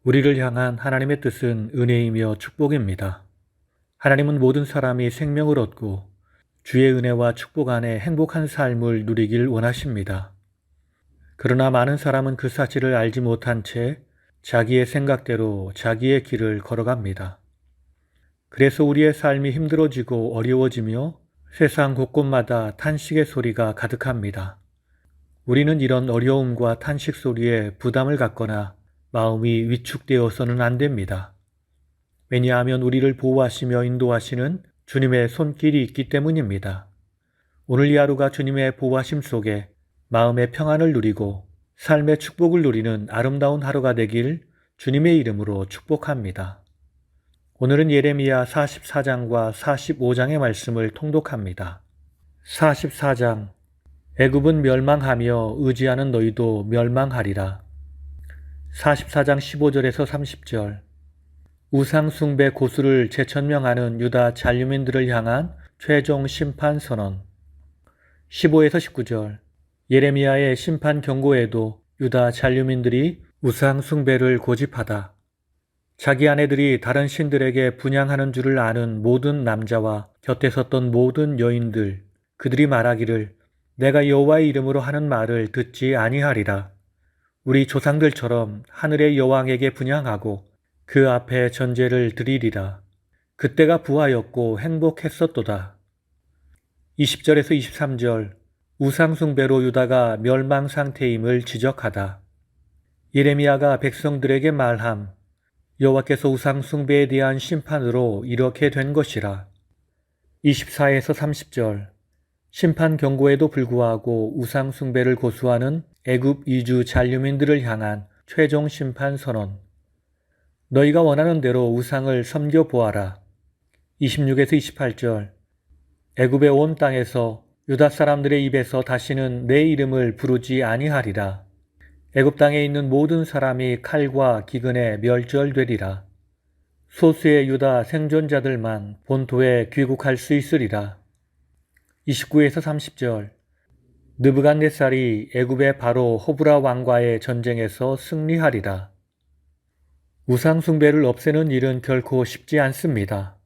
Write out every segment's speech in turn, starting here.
우리를 향한 하나님의 뜻은 은혜이며 축복입니다. 하나님은 모든 사람이 생명을 얻고 주의 은혜와 축복 안에 행복한 삶을 누리길 원하십니다. 그러나 많은 사람은 그 사실을 알지 못한 채 자기의 생각대로 자기의 길을 걸어갑니다. 그래서 우리의 삶이 힘들어지고 어려워지며 세상 곳곳마다 탄식의 소리가 가득합니다. 우리는 이런 어려움과 탄식 소리에 부담을 갖거나 마음이 위축되어서는 안 됩니다. 왜냐하면 우리를 보호하시며 인도하시는 주님의 손길이 있기 때문입니다. 오늘 이 하루가 주님의 보호하심 속에 마음의 평안을 누리고 삶의 축복을 누리는 아름다운 하루가 되길 주님의 이름으로 축복합니다. 오늘은 예레미야 44장과 45장의 말씀을 통독합니다. 44장 애굽은 멸망하며 의지하는 너희도 멸망하리라. 44장 15절에서 30절 우상 숭배 고수를 재천명하는 유다 잔류민들을 향한 최종 심판 선언. 15에서 19절 예레미야의 심판 경고에도 유다 잔류민들이 우상 숭배를 고집하다. 자기 아내들이 다른 신들에게 분향하는 줄을 아는 모든 남자와 곁에 섰던 모든 여인들, 그들이 말하기를 내가 여호와의 이름으로 하는 말을 듣지 아니하리라. 우리 조상들처럼 하늘의 여왕에게 분향하고 그 앞에 전제를 드리리라. 그때가 부하였고 행복했었도다. 20절에서 23절 우상숭배로 유다가 멸망 상태임을 지적하다. 예레미야가 백성들에게 말함. 여호와께서 우상숭배에 대한 심판으로 이렇게 된 것이라. 24에서 30절 심판 경고에도 불구하고 우상숭배를 고수하는 애굽 이주 잔류민들을 향한 최종 심판 선언. 너희가 원하는 대로 우상을 섬겨보아라. 26에서 28절 애굽의 온 땅에서 유다 사람들의 입에서 다시는 내 이름을 부르지 아니하리라. 애굽 땅에 있는 모든 사람이 칼과 기근에 멸절되리라. 소수의 유다 생존자들만 본토에 귀국할 수 있으리라. 29에서 30절 느부갓네살이 애굽의 바로 호브라 왕과의 전쟁에서 승리하리라. 우상 숭배를 없애는 일은 결코 쉽지 않습니다.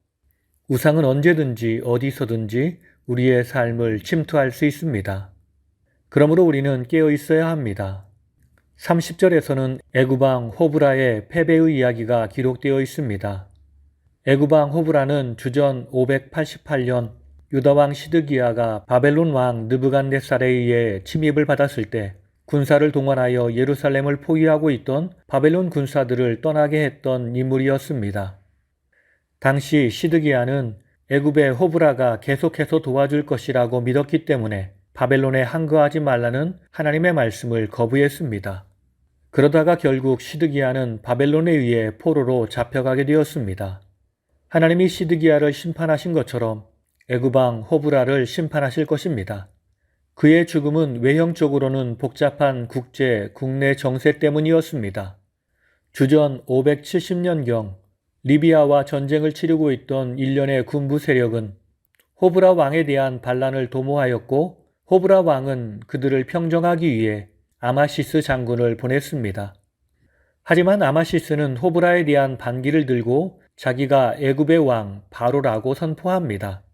우상은 언제든지 어디서든지 우리의 삶을 침투할 수 있습니다. 그러므로 우리는 깨어 있어야 합니다. 30절에서는 애굽왕 호브라의 패배의 이야기가 기록되어 있습니다. 애굽왕 호브라는 주전 588년 유다왕 시드기야가 바벨론 왕 느부갓네살에 의해 침입을 받았을 때 군사를 동원하여 예루살렘을 포위하고 있던 바벨론 군사들을 떠나게 했던 인물이었습니다. 당시 시드기야는 애굽의 호브라가 계속해서 도와줄 것이라고 믿었기 때문에 바벨론에 항거하지 말라는 하나님의 말씀을 거부했습니다. 그러다가 결국 시드기야는 바벨론에 의해 포로로 잡혀가게 되었습니다. 하나님이 시드기야를 심판하신 것처럼 애굽왕 호브라를 심판하실 것입니다. 그의 죽음은 외형적으로는 복잡한 국내 정세 때문이었습니다. 주전 570년경 리비아와 전쟁을 치르고 있던 일련의 군부 세력은 호브라 왕에 대한 반란을 도모하였고 호브라 왕은 그들을 평정하기 위해 아마시스 장군을 보냈습니다. 하지만 아마시스는 호브라에 대한 반기를 들고 자기가 애굽의 왕 바로라고 선포합니다.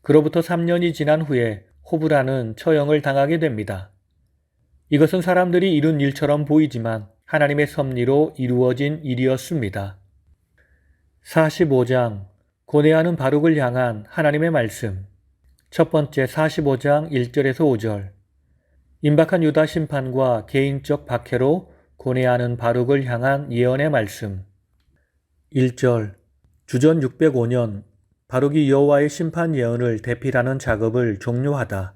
그로부터 3년이 지난 후에 호브라는 처형을 당하게 됩니다. 이것은 사람들이 이룬 일처럼 보이지만 하나님의 섭리로 이루어진 일이었습니다. 45장 고뇌하는 바룩을 향한 하나님의 말씀. 첫 번째 45장 1절에서 5절 임박한 유다 심판과 개인적 박해로 고뇌하는 바룩을 향한 예언의 말씀. 1절 주전 605년 바룩이 여호와의 심판 예언을 대필하는 작업을 종료하다.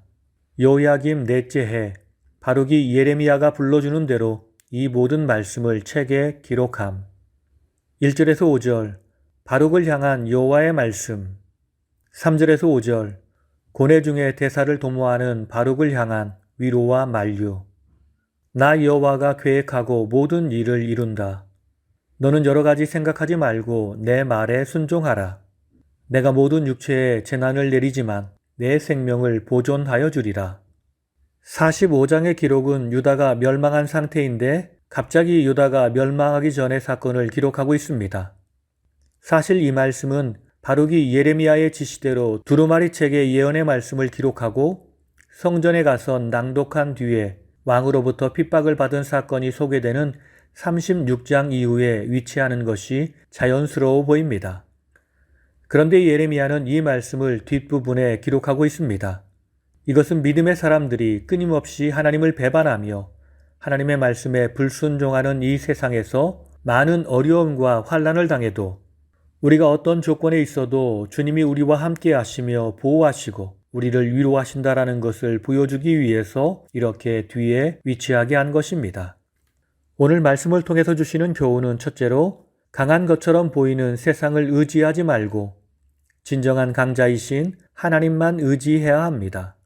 여호야김 넷째 해 바룩이 예레미야가 불러주는 대로 이 모든 말씀을 책에 기록함. 1절에서 5절 바룩을 향한 여호와의 말씀. 3절에서 5절 고뇌 중에 대사를 도모하는 바룩을 향한 위로와 만류. 나 여호와가 계획하고 모든 일을 이룬다. 너는 여러 가지 생각하지 말고 내 말에 순종하라. 내가 모든 육체에 재난을 내리지만 내 생명을 보존하여 주리라. 45장의 기록은 유다가 멸망한 상태인데 갑자기 유다가 멸망하기 전의 사건을 기록하고 있습니다. 사실 이 말씀은 바룩이 예레미야의 지시대로 두루마리 책의 예언의 말씀을 기록하고 성전에 가서 낭독한 뒤에 왕으로부터 핍박을 받은 사건이 소개되는 36장 이후에 위치하는 것이 자연스러워 보입니다. 그런데 예레미야는 이 말씀을 뒷부분에 기록하고 있습니다. 이것은 믿음의 사람들이 끊임없이 하나님을 배반하며 하나님의 말씀에 불순종하는 이 세상에서 많은 어려움과 환난을 당해도 우리가 어떤 조건에 있어도 주님이 우리와 함께 하시며 보호하시고 우리를 위로하신다라는 것을 보여주기 위해서 이렇게 뒤에 위치하게 한 것입니다. 오늘 말씀을 통해서 주시는 교훈은 첫째로 강한 것처럼 보이는 세상을 의지하지 말고 진정한 강자이신 하나님만 의지해야 합니다.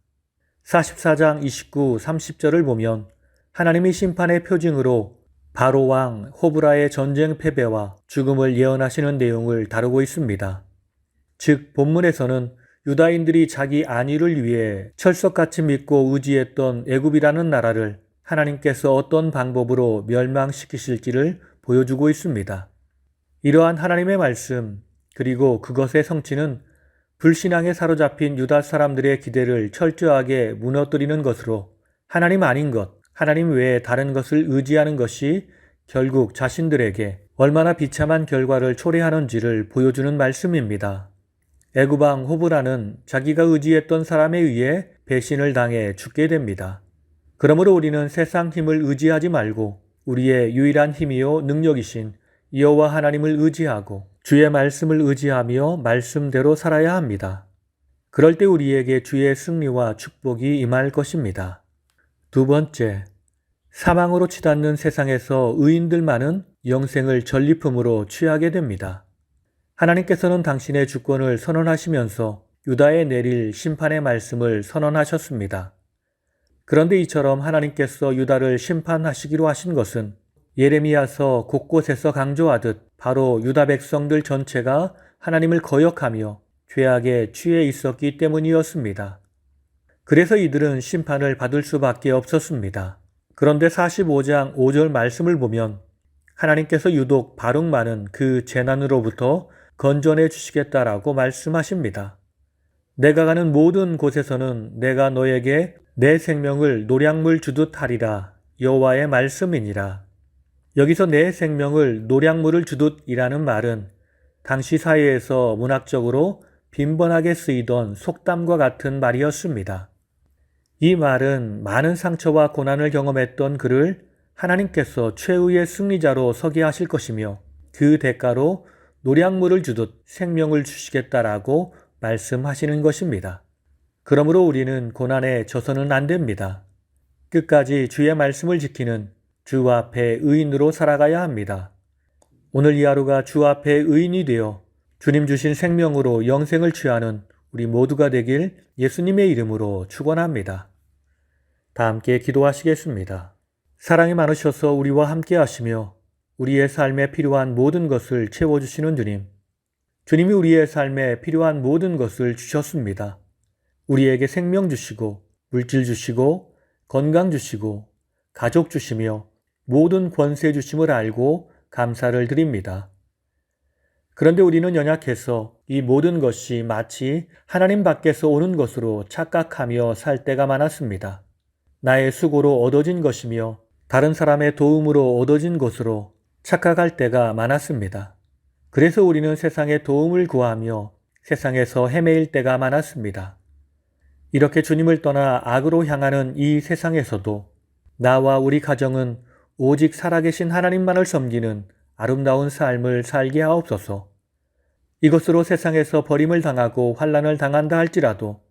44장 29, 30절을 보면 하나님이 심판의 표징으로 바로 왕 호브라의 전쟁 패배와 죽음을 예언하시는 내용을 다루고 있습니다. 즉 본문에서는 유다인들이 자기 안위를 위해 철석같이 믿고 의지했던 애굽이라는 나라를 하나님께서 어떤 방법으로 멸망시키실지를 보여주고 있습니다. 이러한 하나님의 말씀 그리고 그것의 성취는 불신앙에 사로잡힌 유다 사람들의 기대를 철저하게 무너뜨리는 것으로 하나님 아닌 것, 하나님 외에 다른 것을 의지하는 것이 결국 자신들에게 얼마나 비참한 결과를 초래하는지를 보여주는 말씀입니다. 애굽 왕 호브라는 자기가 의지했던 사람에 의해 배신을 당해 죽게 됩니다. 그러므로 우리는 세상 힘을 의지하지 말고 우리의 유일한 힘이요 능력이신 여호와 하나님을 의지하고 주의 말씀을 의지하며 말씀대로 살아야 합니다. 그럴 때 우리에게 주의 승리와 축복이 임할 것입니다. 두 번째, 사망으로 치닫는 세상에서 의인들만은 영생을 전리품으로 취하게 됩니다. 하나님께서는 당신의 주권을 선언하시면서 유다에 내릴 심판의 말씀을 선언하셨습니다. 그런데 이처럼 하나님께서 유다를 심판하시기로 하신 것은 예레미야서 곳곳에서 강조하듯 바로 유다 백성들 전체가 하나님을 거역하며 죄악에 취해 있었기 때문이었습니다. 그래서 이들은 심판을 받을 수밖에 없었습니다. 그런데 45장 5절 말씀을 보면 하나님께서 유독 바룩만은 그 재난으로부터 건져내 주시겠다라고 말씀하십니다. 내가 가는 모든 곳에서는 내가 너에게 내 생명을 노량물 주듯 하리라 여호와의 말씀이니라. 여기서 내 생명을 노량물을 주듯이라는 말은 당시 사회에서 문학적으로 빈번하게 쓰이던 속담과 같은 말이었습니다. 이 말은 많은 상처와 고난을 경험했던 그를 하나님께서 최후의 승리자로 서게 하실 것이며 그 대가로 노량물을 주듯 생명을 주시겠다라고 말씀하시는 것입니다. 그러므로 우리는 고난에 져서는 안 됩니다. 끝까지 주의 말씀을 지키는 주 앞에 의인으로 살아가야 합니다. 오늘 이 하루가 주 앞에 의인이 되어 주님 주신 생명으로 영생을 취하는 우리 모두가 되길 예수님의 이름으로 축원합니다. 다 함께 기도하시겠습니다. 사랑이 많으셔서 우리와 함께 하시며 우리의 삶에 필요한 모든 것을 채워주시는 주님. 주님이 우리의 삶에 필요한 모든 것을 주셨습니다. 우리에게 생명 주시고 물질 주시고 건강 주시고 가족 주시며 모든 권세 주심을 알고 감사를 드립니다. 그런데 우리는 연약해서 이 모든 것이 마치 하나님 밖에서 오는 것으로 착각하며 살 때가 많았습니다. 나의 수고로 얻어진 것이며 다른 사람의 도움으로 얻어진 것으로 착각할 때가 많았습니다. 그래서 우리는 세상의 도움을 구하며 세상에서 헤매일 때가 많았습니다. 이렇게 주님을 떠나 악으로 향하는 이 세상에서도 나와 우리 가정은 오직 살아계신 하나님만을 섬기는 아름다운 삶을 살게 하옵소서. 이것으로 세상에서 버림을 당하고 환난을 당한다 할지라도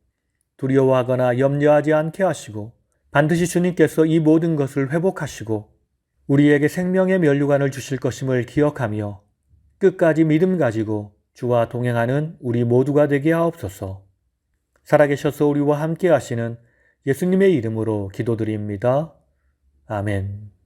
두려워하거나 염려하지 않게 하시고 반드시 주님께서 이 모든 것을 회복하시고 우리에게 생명의 면류관을 주실 것임을 기억하며 끝까지 믿음 가지고 주와 동행하는 우리 모두가 되게 하옵소서. 살아계셔서 우리와 함께 하시는 예수님의 이름으로 기도드립니다. 아멘.